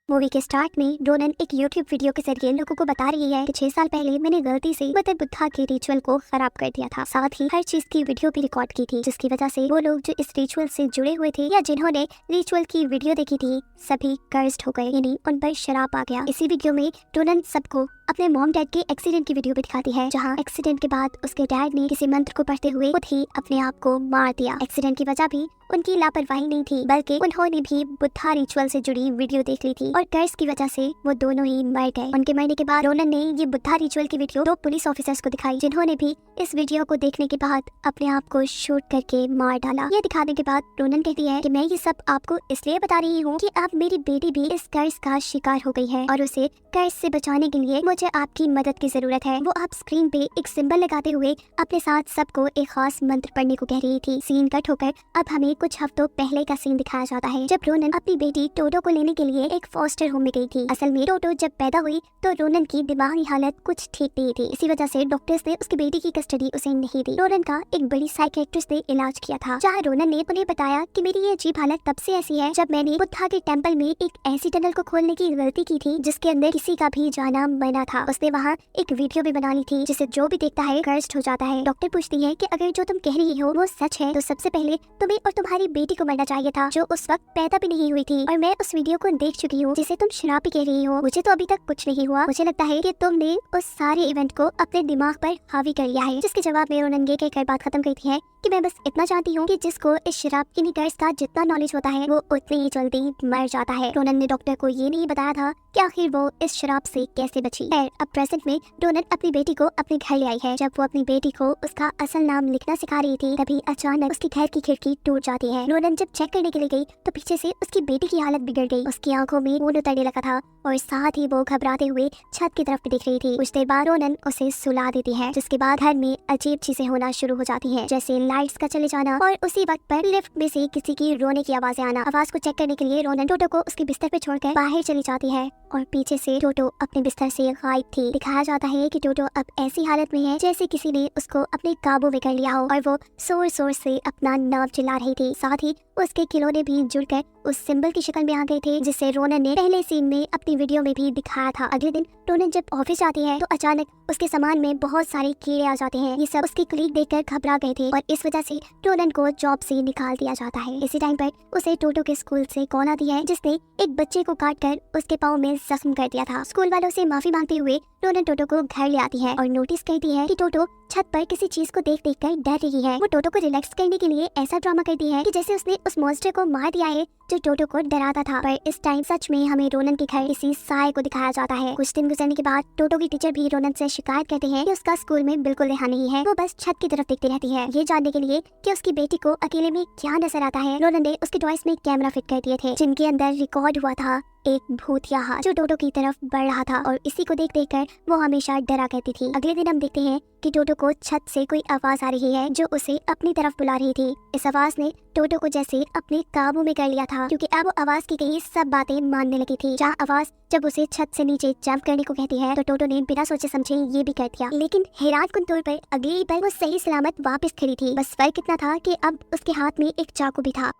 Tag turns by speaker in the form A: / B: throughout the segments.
A: Movie के start में Ronan एक यूट्यूब वीडियो के जरिए लोगों को बता रही है कि 6 साल पहले मैंने गलती से मदर बुद्धा के रिचुअल को खराब कर दिया था। साथ ही हर चीज की वीडियो भी रिकॉर्ड की थी, जिसकी वजह से वो लोग जो इस रिचुअल से जुड़े हुए थे या जिन्होंने रिचुअल की वीडियो देखी थी सभी कर्स्ड हो गए, यानी उन पर शराब आ गया। इसी वीडियो में रोनन सबको अपने मॉम डैड के एक्सीडेंट की वीडियो भी दिखाती है, जहाँ एक्सीडेंट के बाद उसके डैड ने किसी मंत्र को पढ़ते हुए खुद ही अपने आप को मार दिया। एक्सीडेंट की वजह भी उनकी लापरवाही नहीं थी, बल्कि उन्होंने भी बुद्धा रिचुअल से जुड़ी वीडियो देख ली थी और कर्ज की वजह से वो दोनों ही मर गए। उनके मरने के बाद रोनन ने ये बुद्धा रिचुअल की वीडियो 2 पुलिस ऑफिसर्स को दिखाई, जिन्होंने भी इस वीडियो को देखने के बाद अपने आप को शूट करके मार डाला। ये दिखाने के बाद रोनन कहती है कि मैं ये सब आपको इसलिए बता रही हूँ कि अब मेरी बेटी भी इस कर्ज का शिकार हो गई है और उसे कर्ज से बचाने के लिए मुझे आपकी मदद की जरूरत है। वो आप स्क्रीन पे एक सिंबल लगाते हुए अपने साथ सबको एक खास मंत्र पढ़ने को कह रही थी। सीन कट होकर अब हमें कुछ हफ्तों पहले का सीन दिखाया जाता है, जब रोनन अपनी बेटी टोटो को लेने के लिए एक फॉस्टर होम में गई थी। असल में टोटो जब पैदा हुई तो रोनन की दिमागी हालत कुछ ठीक नहीं थी, इसी वजह से डॉक्टर्स ने उसकी बेटी की कस्टडी उसे नहीं दी। रोनन का एक बड़ी साइकियाट्रिस्ट ने इलाज किया था, जहाँ रोनन ने उन्हें बताया कि मेरी ये अजीब हालत तब से ऐसी है जब मैंने बुद्धा के टेम्पल में एक ऐसी टनल को खोलने की गलती की थी जिसके अंदर किसी का भी जाना मना था। उसने वहाँ एक वीडियो भी बना ली थी जिसे जो भी देखता है कर्स्ड हो जाता है। डॉक्टर पूछती है कि अगर जो तुम कह रही हो वो सच है तो सबसे पहले तुम्हें और तुम्हारी बेटी को मरना चाहिए था, जो उस वक्त पैदा भी नहीं हुई थी। और मैं उस वीडियो को देख चुकी हूँ जिसे तुम शराब भी कह रही हो। मुझे तो अभी तक कुछ नहीं हुआ। मुझे लगता है कि तुमने उस सारे इवेंट को अपने दिमाग पर हावी कर लिया है। जिसके जवाब में रोनन ये कहकर बात खत्म करती है कि मैं बस इतना जानती हूँ कि जिसको इस शराब की कर्ज का जितना नॉलेज होता है वो उतनी ही जल्दी मर जाता है। रोनन ने डॉक्टर को ये नहीं बताया था कि आखिर वो इस शराब से कैसे बची है। अब प्रेजेंट में रोनन अपनी बेटी को अपने घर ले आई है। जब वो अपनी बेटी को उसका असल नाम लिखना सिखा रही थी तभी अचानक उसकी घर की खिड़की टूट जाती है। रोनन जब चेक करने के लिए गई तो पीछे से उसकी बेटी की हालत बिगड़ गई। उसकी आंखों में खून उतरने लगा था और साथ ही वो घबराते हुए छत की तरफ भी दिख रही थी। कुछ देर बाद रोनन उसे सुला देती है, जिसके बाद घर में अजीब चीजें होना शुरू हो जाती हैं, जैसे लाइट्स का चले जाना और उसी वक्त पर लिफ्ट में से किसी की रोने की आवाजें आना। आवाज को चेक करने के लिए रोनन टोटो को उसके बिस्तर पे छोड़कर बाहर चली जाती है और पीछे से टोटो अपने बिस्तर से गायब थी। दिखाया जाता है कि टोटो अब ऐसी हालत में है जैसे किसी ने उसको अपने काबू में कर लिया हो और वो जोर जोर से अपना नाम चिल्ला रही थी। साथ ही उसके खिलौने भी जुड़कर उस सिंबल की शक्ल में आ गए थे, जिसे रोनन ने पहले सीन में अपनी वीडियो में भी दिखाया था। अगले दिन रोनन जब ऑफिस जाती है तो अचानक उसके सामान में बहुत सारे कीड़े आ जाते हैं। ये सब उसकी कलीग देखकर घबरा गए थे और इस वजह से रोनन को जॉब से निकाल दिया जाता है। इसी टाइम पर उसे टोटो के स्कूल से कॉल आती है, जिसने एक बच्चे को काट कर उसके पाँव में जख्म कर दिया था। स्कूल वालों से माफी मांगते हुए रोनन टोटो को घर ले आती है और नोटिस करती है कि टोटो छत पर किसी चीज को देख कर डर रही है। वो टोटो को रिलैक्स करने के लिए ऐसा ड्रामा करती है कि जैसे उसने उस मॉन्स्टर को मार दिया है जो टोटो को डराता था। पर इस टाइम सच में हमें रोनन के घर किसी साय को दिखाया जाता है। कुछ दिन गुजरने के बाद टोटो की टीचर भी रोनन से शिकायत करते हैं कि उसका स्कूल में बिल्कुल ध्यान नहीं है। वो बस छत की तरफ देखती रहती है, ये जानने के लिए कि उसकी बेटी को अकेले में क्या नजर आता है। रोनन ने उसके टॉयज में कैमरा फिट कर दिए थे, जिनके अंदर रिकॉर्ड हुआ था एक भूतिया हाथ जो टोटो की तरफ बढ़ रहा था और इसी को देख कर वो हमेशा डरा करती थी। अगले दिन हम देखते हैं कि टोटो को छत से कोई आवाज आ रही है जो उसे अपनी तरफ बुला रही थी। इस आवाज ने टोटो को जैसे अपने काबू में कर लिया था, क्योंकि अब वो आवाज की कही सब बातें मानने लगी थी। जहाँ आवाज जब उसे छत से नीचे जंप करने को कहती है तो टोटो ने बिना सोचे समझे ये भी कर दिया। लेकिन हैरानकुन तौर पर अगले ही पल वो सही सलामत वापस खड़ी थी। बस फर्क इतना था कि अब उसके हाथ में एक चाकू भी था।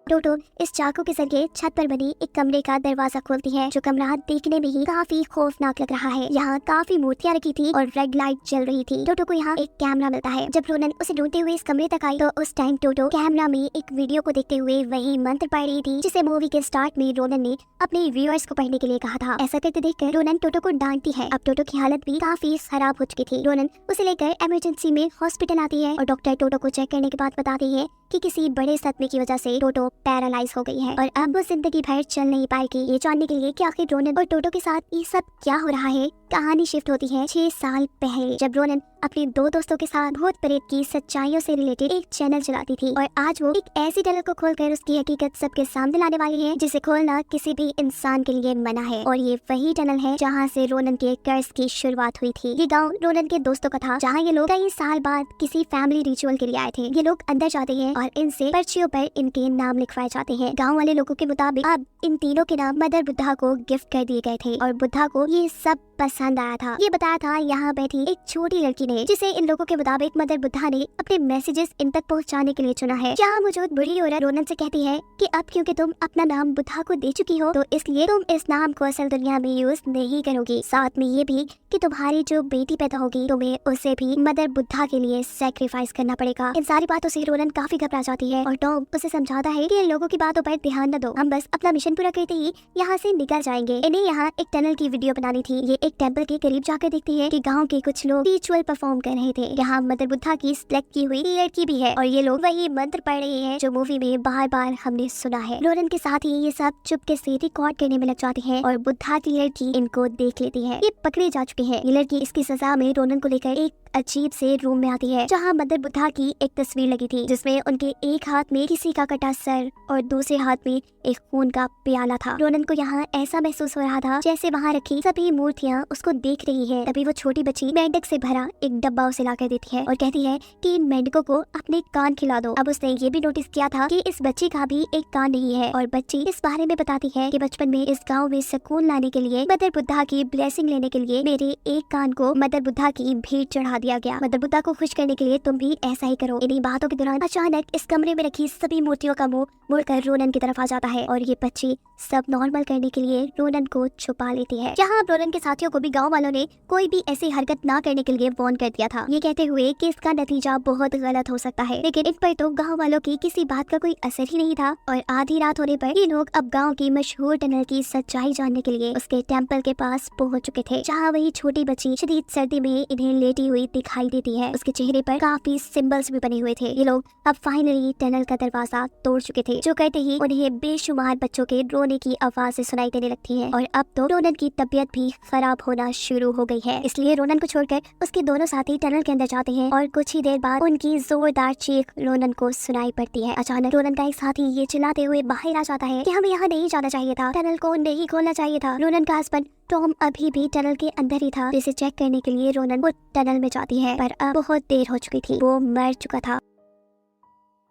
A: टोटो इस चाकू के जरिए छत पर बनी एक कमरे का दरवाजा खोलती है, जो कमरा देखने में ही काफी खौफनाक लग रहा है। यहाँ काफी मूर्तियां रखी थी और रेड लाइट जल रही थी। टोटो को यहाँ एक कैमरा मिलता है। जब रोनन उसे ढूंढते हुए इस कमरे तक आई तो उस टाइम टोटो कैमरा में एक वीडियो को देखते हुए वही मंत्र पढ़ रही थी, जिसे मूवी के स्टार्ट में रोनन ने अपने व्यूअर्स को पढ़ने के लिए कहा था। ऐसा करते देखकर रोनन टोटो को डांटती है। अब टोटो की हालत भी काफी खराब हो चुकी थी। रोनन उसे लेकर इमरजेंसी में हॉस्पिटल आती है और डॉक्टर टोटो को चेक करने के बाद बताती है कि किसी बड़े सदमे की वजह से टोटो पैरालाइज हो गई है और अब वो जिंदगी भर चल नहीं पाएगी। ये जानने के लिए कि आखिर रोनन और टोटो के साथ ये सब क्या हो रहा है, कहानी शिफ्ट होती है 6 साल पहले, जब रोनन अपने 2 दोस्तों के साथ भूत प्रेत की सच्चाइयों से रिलेटेड एक चैनल चलाती थी और आज वो एक ऐसी टनल को खोलकर उसकी हकीकत सबके सामने लाने वाली है जिसे खोलना किसी भी इंसान के लिए मना है। और ये वही टनल है जहाँ से रोनन के कर्ज की शुरुआत हुई थी। ये गाँव रोनन के दोस्तों का था, जहाँ ये लोग कई साल बाद किसी फैमिली रिचुअल के लिए आए थे। ये लोग अंदर जाते हैं और इनसे पर्चियों पर इनके नाम लिखवाए जाते हैं। गाँव वाले लोगों के मुताबिक अब इन तीनों के नाम मदर बुद्धा को गिफ्ट कर दिए गए थे और बुद्धा को ये सब पसंद पसंद आया था। ये बताया था यहाँ बैठी एक छोटी लड़की ने, जिसे इन लोगों के मुताबिक मदर बुद्धा ने अपने मैसेजेस इन तक पहुँचाने के लिए चुना है। यहाँ मौजूद बूढ़ी औरत रोनन से कहती है कि अब क्योंकि तुम अपना नाम बुद्धा को दे चुकी हो, तो इसलिए तुम इस नाम को असल दुनिया में यूज नहीं करोगी। साथ में ये भी कि तुम्हारी जो बेटी पैदा होगी तुम्हें उसे भी मदर बुद्धा के लिए सैक्रिफाइस करना पड़ेगा। इन सारी बातों से रोनन काफी घबरा जाती है और टॉम उसे समझाता है कि इन लोगों की बातों पर ध्यान न दो, हम बस अपना मिशन पूरा करते ही यहाँ से निकल जाएंगे। इन्हें यहाँ एक टनल की वीडियो बनानी थी। ये एक टेंपल के करीब जाकर देखती है कि गाँव के कुछ लोग रिचुअल परफॉर्म कर रहे थे। यहाँ मदर बुद्धा की सिलेक्ट की हुई लड़की भी है और ये लोग वही मंत्र पढ़ रहे हैं जो मूवी में बार बार हमने सुना है। रोनन के साथ ही ये सब चुपके से रिकॉर्ड करने में लग जाती है और बुद्धा की लड़की इनको देख लेती है। ये पकड़े जा चुके हैं। ये लड़की इसकी सजा में रोनन को लेकर एक अजीब से रूम में आती है जहाँ मदर बुद्धा की एक तस्वीर लगी थी जिसमें उनके एक हाथ में किसी का कटा सर और दूसरे हाथ में एक खून का प्याला था। रोनन को यहाँ ऐसा महसूस हो रहा था जैसे वहाँ रखी सभी मूर्तियाँ उसको देख रही है। तभी वो छोटी बच्ची मेंढक से भरा एक डब्बा उसे लाकर देती है और कहती है कि इन मेंढकों को अपने कान खिला दो। अब उसने ये भी नोटिस किया था कि इस बच्ची का भी एक कान नहीं है और बच्ची इस बारे में बताती है कि बचपन में इस गाँव में सुकून लाने के लिए मदर बुद्धा की ब्लेसिंग लेने के लिए मेरे एक कान को मदर बुद्धा की भेंट चढ़ा दिया गया। मदर बुद्धा को खुश करने के लिए तुम भी ऐसा ही करो। इन्हीं बातों के दौरान अचानक इस कमरे में रखी सभी मूर्तियों का मुंह मुड़कर रोनन की तरफ आ जाता है और ये बच्ची सब नॉर्मल करने के लिए रोनन को छुपा लेती है। जहाँ रोनन के साथियों को भी गाँव वालों ने कोई भी ऐसी हरकत ना करने के लिए वार्न कर दिया था, ये कहते हुए कि इसका नतीजा बहुत गलत हो सकता है। लेकिन इन पर तो गाँव वालों की किसी बात का कोई असर ही नहीं था और आधी रात होने पर ये लोग अब गाँव की मशहूर टनल की सच्चाई जानने के लिए उसके टेम्पल के पास पहुँच चुके थे। जहाँ वही छोटी बच्ची शदीद सर्दी में इन्हें लेटी हुई दिखाई देती है। उसके चेहरे पर काफी सिंबल्स भी बने हुए थे। ये लोग अब फाइनली टनल का दरवाजा तोड़ चुके थे, जो कहते ही उन्हें बेशुमार बच्चों के रोने की आवाज़ें सुनाई देने लगती हैं और अब तो रोनन की तबीयत भी खराब होना शुरू हो गई है। इसलिए रोनन को छोड़कर उसके दोनों साथी टनल के अंदर जाते हैं और कुछ ही देर बाद उनकी जोरदार चीख रोनन को सुनाई पड़ती है। अचानक रोनन का एक साथी ये चिल्लाते हुए बाहर आ जाता है कि हमें यहाँ नहीं जाना चाहिए था, टनल को नहीं खोलना चाहिए था। रोनन का हस्बैंड टॉम अभी भी टनल के अंदर ही था, जिसे चेक करने के लिए रोनन वो टनल में जाती है पर अब बहुत देर हो चुकी थी। वो मर चुका था।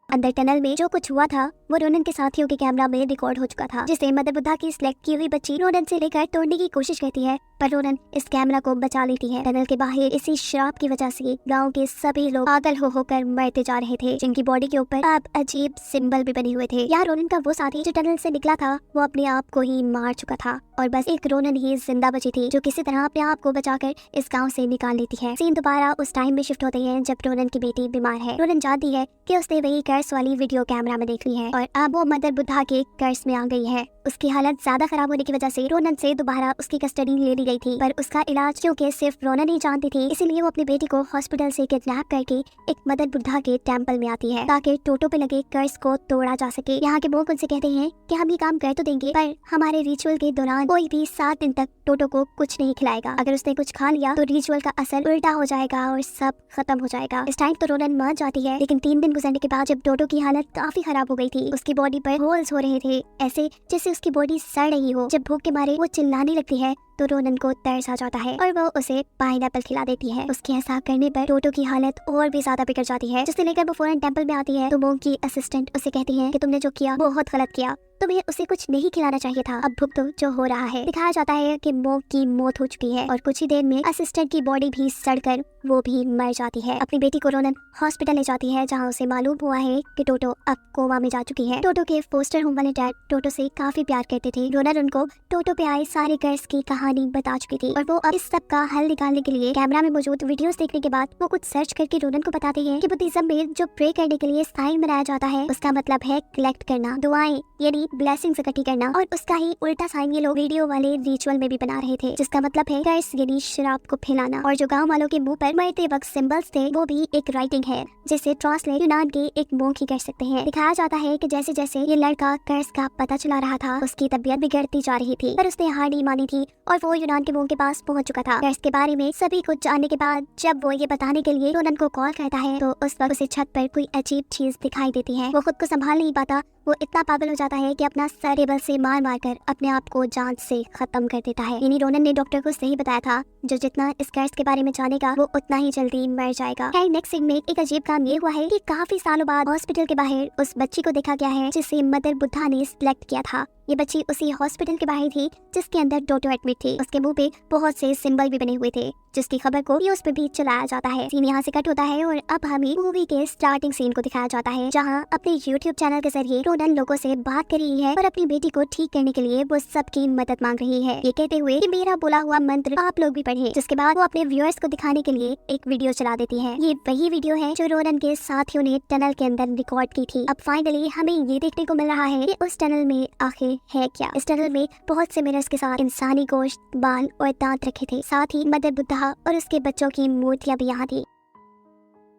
A: अंदर टनल में जो कुछ हुआ था वो रोनन के साथियों के कैमरा में रिकॉर्ड हो चुका था, जिसे मदर बुद्धा की सिलेक्ट की हुई बच्ची रोनन से लेकर तोड़ने की कोशिश करती है पर रोनन इस कैमरा को बचा लेती है। टनल के बाहर इसी श्राप की वजह से गांव के सभी लोग पागल हो होकर मरते जा रहे थे, जिनकी बॉडी के ऊपर अब अजीब सिंबल भी बने हुए थे। यहाँ रोनन का वो साथी जो टनल से निकला था वो अपने आप को ही मार चुका था और बस एक रोनन ही जिंदा बची थी जो किसी तरह अपने आप को बचाकर इस गाँव से निकाल लेती है। सीन दोबारा उस टाइम में शिफ्ट होते हैं जब रोनन की बेटी बीमार है। रोनन जानती है कि उसने वही कर्स वाली वीडियो कैमरा में देख ली है और अब वो मदर बुद्धा के कर्स में आ गई है। उसकी हालत ज्यादा खराब होने की वजह से रोनन से दोबारा उसकी कस्टडी ले ली गई थी, पर उसका इलाज क्योंकि सिर्फ रोनन ही जानती थी, इसीलिए वो अपनी बेटी को हॉस्पिटल से किडनैप करके एक मदर बुद्धा के टेम्पल में आती है ताकि टोटो पे लगे कर्स को तोड़ा जा सके। यहाँ के लोग उनसे कहते हैं कि हम ये काम कर तो देंगे पर हमारे रिचुअल के दौरान कोई भी 7 दिन तक टोटो को कुछ नहीं खिलाएगा। अगर उसने कुछ खा लिया तो रिचुअल का असर उल्टा हो जाएगा और सब खत्म हो जाएगा। इस टाइम तो रोनन मान जाती है, लेकिन 3 दिन गुजरने के बाद जब टोटो की हालत काफी खराब हो गई थी, उसकी बॉडी पर होल्स हो रहे थे ऐसे जैसे उसकी बॉडी सड़ रही हो। जब भूख के मारे वो चिल्लाने लगती है तो रोनन को तरस आ जाता है और वो उसे पाइनएप्पल खिला देती है। उसके ऐसा करने पर टोटो की हालत और भी ज्यादा बिगड़ जाती है, जिससे लेकर वो फौरन टेंपल में आती है तो मोंग की असिस्टेंट उसे कहती है कि तुमने जो किया बहुत गलत किया, तुम्हें उसे कुछ नहीं खिलाना चाहिए था। अब भुगतो जो हो रहा है। दिखाया जाता है कि मोंग की मौत हो चुकी है और कुछ ही देर में असिस्टेंट की बॉडी भी सड़कर वो भी मर जाती है। अपनी बेटी को रोनन हॉस्पिटल ले जाती है जहाँ उसे मालूम हुआ है कि टोटो अब कोमा में जा चुकी है। टोटो के फोस्टर होम वाले डैड टोटो से काफी प्यार करते थे। रोनन उनको टोटो पे आए सारे कर्स की कहानी बता चुकी थी और वो अब इस सब का हल निकालने के लिए कैमरा में मौजूद वीडियोस देखने के बाद वो कुछ सर्च करके रोनन को बताती है कि बुद्धिज्म में जो प्रे करने के लिए साइन बनाया जाता है उसका मतलब है कलेक्ट करना, दुआएं यानी ब्लेसिंग्स इकट्ठी करना, और उसका ही उल्टा साइन ये लोग वीडियो वाले रिचुअल में भी बना रहे थे, जिसका मतलब है कर्स यानी शराब को फैलाना। और जो गाँव वालों के मुंह पर मरते वक्त सिंबल्स थे वो भी एक राइटिंग है जिसे ट्रांसलेट यूनान के एक मोंग ही कर सकते हैं। दिखाया जाता है कि जैसे जैसे ये लड़का कर्स का पता चला रहा था उसकी तबीयत बिगड़ती जा रही थी, पर उसने हार नहीं मानी थी और वो यूनान के मोंग के पास पहुंच चुका था। कर्स के बारे में सभी कुछ जानने के बाद जब वो ये बताने के लिए रोनन को कॉल करता है तो उस वक्त उसे छत पर कोई अजीब चीज दिखाई देती है। वो खुद को संभाल नहीं पाता वो इतना पागल हो जाता है कि अपना सर टेबल से मार मार कर अपने आप को जान से खत्म कर देता है। यानी रोनन ने डॉक्टर को सही बताया था, जो जितना इस कर्ज के बारे में जानेगा वो उतना ही जल्दी मर जाएगा। नेक्स्ट सीन में एक अजीब काम ये हुआ है कि काफी सालों बाद हॉस्पिटल के बाहर उस बच्ची को देखा गया है जिसे मदर बुद्धा ने सिलेक्ट किया था। ये बच्ची उसी हॉस्पिटल के बाहर थी जिसके अंदर डॉक्टर एडमिट थी। उसके मुंह पे बहुत से सिंबल भी बने हुए थे, जिसकी खबर को न्यूज़ पे भी चलाया जाता है। सीन यहाँ से कट होता है और अब हमें मूवी के स्टार्टिंग सीन को दिखाया जाता है, जहाँ अपने यूट्यूब चैनल के जरिए रोनन लोगों से बात कर रही है और अपनी बेटी को ठीक करने के लिए वो सबकी मदद मांग रही है, ये कहते हुए कि मेरा बोला हुआ मंत्र आप लोग भी पढ़ें। जिसके बाद वो अपने व्यूअर्स को दिखाने के लिए एक वीडियो चला देती है। ये वही वीडियो है जो रोनन के साथियों ने टनल के अंदर रिकॉर्ड की थी। अब फाइनली हमें ये देखने को मिल रहा है कि उस टनल में आखिर है क्या। इस टनल में बहुत से मिरर्स के साथ इंसानी गोश्त, बाल और दांत रखे थे। साथ ही मदर बुद्धा और उसके बच्चों की मूर्तियां भी यहाँ थी।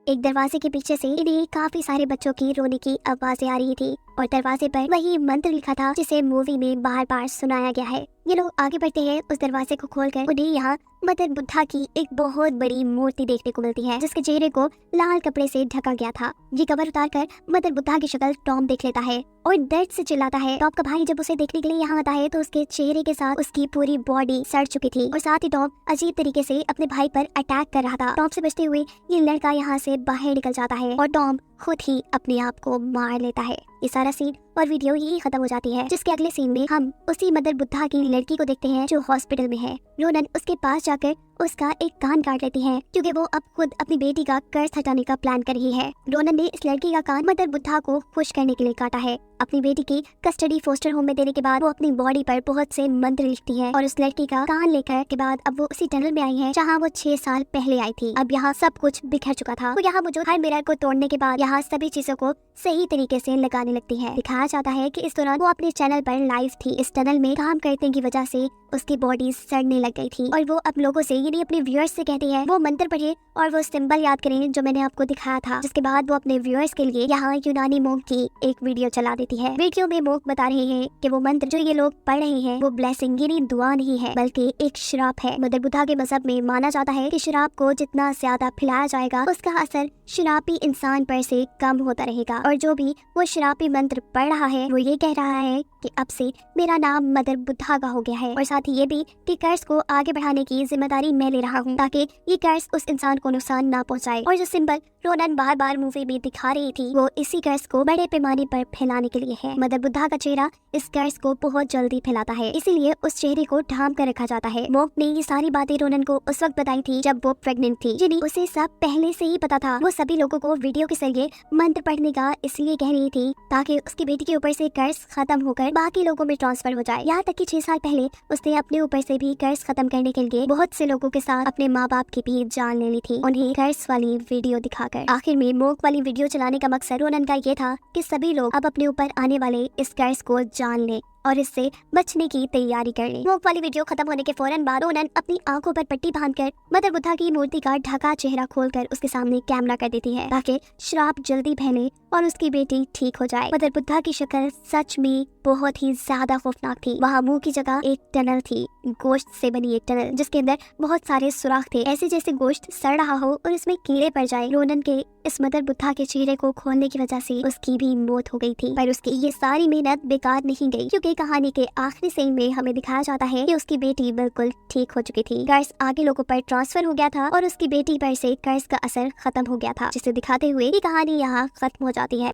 A: एक दरवाजे के पीछे से इन्हें काफी सारे बच्चों की रोने की आवाजें आ रही थी और दरवाजे पर वही मंत्र लिखा था जिसे मूवी में बार बार सुनाया गया है। ये लोग आगे बढ़ते हैं, उस दरवाजे को खोलकर उन्हें यहाँ मदर बुद्धा की एक बहुत बड़ी मूर्ति देखने को मिलती है, जिसके चेहरे को लाल कपड़े से ढका गया था। ये कवर उतारकर मदर बुद्धा की शक्ल टॉम देख लेता है और दर्द से चिल्लाता है। टॉम का भाई जब उसे देखने के लिए यहाँ आता है तो उसके चेहरे के साथ उसकी पूरी बॉडी सड़ चुकी थी और साथ ही टॉम अजीब तरीके से अपने भाई पर अटैक कर रहा था। टॉम से बचते हुए ये लड़का यहाँ से बाहर निकल जाता है और टॉम खुद ही अपने आप को मार लेता है। ये सारा सीन और वीडियो यही खत्म हो जाती है, जिसके अगले सीन में हम उसी मदर बुद्धा की लड़की को देखते हैं जो हॉस्पिटल में है। रोनन उसके पास जाकर उसका एक कान काट लेती है क्योंकि वो अब खुद अपनी बेटी का कर्ज हटाने का प्लान कर रही है। रोनन ने इस लड़की का कान मदर बुद्धा को खुश करने के लिए काटा है। अपनी बेटी की कस्टडी फोस्टर होम में देने के बाद वो अपनी बॉडी पर बहुत से मंत्र लिखती है और उस लड़की का कान लेकर के बाद अब वो उसी टनल में आई है जहाँ वो 6 साल पहले आई थी। अब यहाँ सब कुछ बिखर चुका था। वो यहाँ मौजूद हर मिरर को तोड़ने के बाद यहाँ सभी चीजों को सही तरीके से लगाने लगती है। दिखाया जाता है कि इस दौरान वो अपने चैनल पर लाइव थी। इस टनल में काम करने की वजह से उसकी बॉडी सड़ने लग गई थी और वो अब लोगों से यानी अपने व्यूअर्स से कहती है वो मंत्र पढ़े और वो सिंबल याद करें जो मैंने आपको दिखाया था। जिसके बाद वो अपने व्यूअर्स के लिए यहाँ यूनानी मोंक की एक वीडियो चला देती है। वीडियो में मोंक बता रहे हैं कि वो मंत्र जो ये लोग पढ़ रहे हैं वो ब्लेसिंग यानी दुआ नहीं है बल्कि एक श्राप है। मदर बुद्धा के मजहब में माना जाता है कि शराब को जितना ज्यादा पिलाया जाएगा उसका असर शराबी इंसान पर से कम होता रहेगा और जो भी वो शराबी मंत्र पढ़ रहा है वो ये कह रहा है कि अब से मेरा नाम मदर बुद्धा का हो गया है और साथ ही ये भी कि कर्ज को आगे बढ़ाने की जिम्मेदारी मैं ले रहा हूँ ताकि ये कर्ज उस इंसान को नुकसान ना पहुँचाए। और जो सिंबल रोनन बार बार मूवी में दिखा रही थी वो इसी कर्ज को बड़े पैमाने पर फैलाने के लिए है। मदर बुद्धा का चेहरा इस कर्ज को बहुत जल्दी फैलाता है, इसीलिए उस चेहरे को ढांप कर रखा जाता है। मोक ने ये सारी बातें रोनन को उस वक्त बताई थी जब वो प्रेग्नेंट थी, जिन्हें उसे सब पहले से ही पता था। वो सभी लोगों को वीडियो के जरिए मंत्र पढ़ने का इसलिए कह रही थी ताकि उसकी बेटी के ऊपर से कर्ज खत्म होकर बाकी लोगों में ट्रांसफर हो जाए। यहाँ तक कि 6 साल पहले उसने अपने ऊपर से भी कर्ज खत्म करने के लिए बहुत से लोगों के साथ अपने माँ बाप की भी जान ले ली थी, उन्हें कर्ज वाली वीडियो दिखाकर। आखिर में मोक वाली वीडियो चलाने का मकसद रोनन का ये था कि सभी लोग अब अपने ऊपर आने वाले इस कर्ज को जान लें और इससे बचने की तैयारी कर लें। मोक वाली वीडियो खत्म होने के फौरन बाद रोनन अपनी आंखों पर पट्टी बांधकर मदर बुद्धा की मूर्ति का ढका चेहरा खोलकर उसके सामने कैमरा कर देती है ताकि श्राप जल्दी फैले और उसकी बेटी ठीक हो जाए। मदर बुद्धा की शक्ल सच में बहुत ही ज्यादा खौफनाक थी। वहाँ मुंह की जगह एक टनल थी, गोश्त से बनी एक टनल जिसके अंदर बहुत सारे सुराख थे, ऐसे जैसे गोश्त सड़ रहा हो और इसमें कीड़े पड़ जाए। रोनन के इस मदर बुद्धा के चेहरे को खोलने की वजह से उसकी भी मौत हो गई थी, पर उसकी ये सारी मेहनत बेकार नहीं गई क्योंकि कहानी के आखिरी सीन में हमें दिखाया जाता है कि उसकी बेटी बिल्कुल ठीक हो चुकी थी। कर्ज आगे लोगों पर ट्रांसफर हो गया था और उसकी बेटी पर से कर्ज का असर खत्म हो गया था, जिसे दिखाते हुए ये कहानी यहाँ खत्म हो जाती है।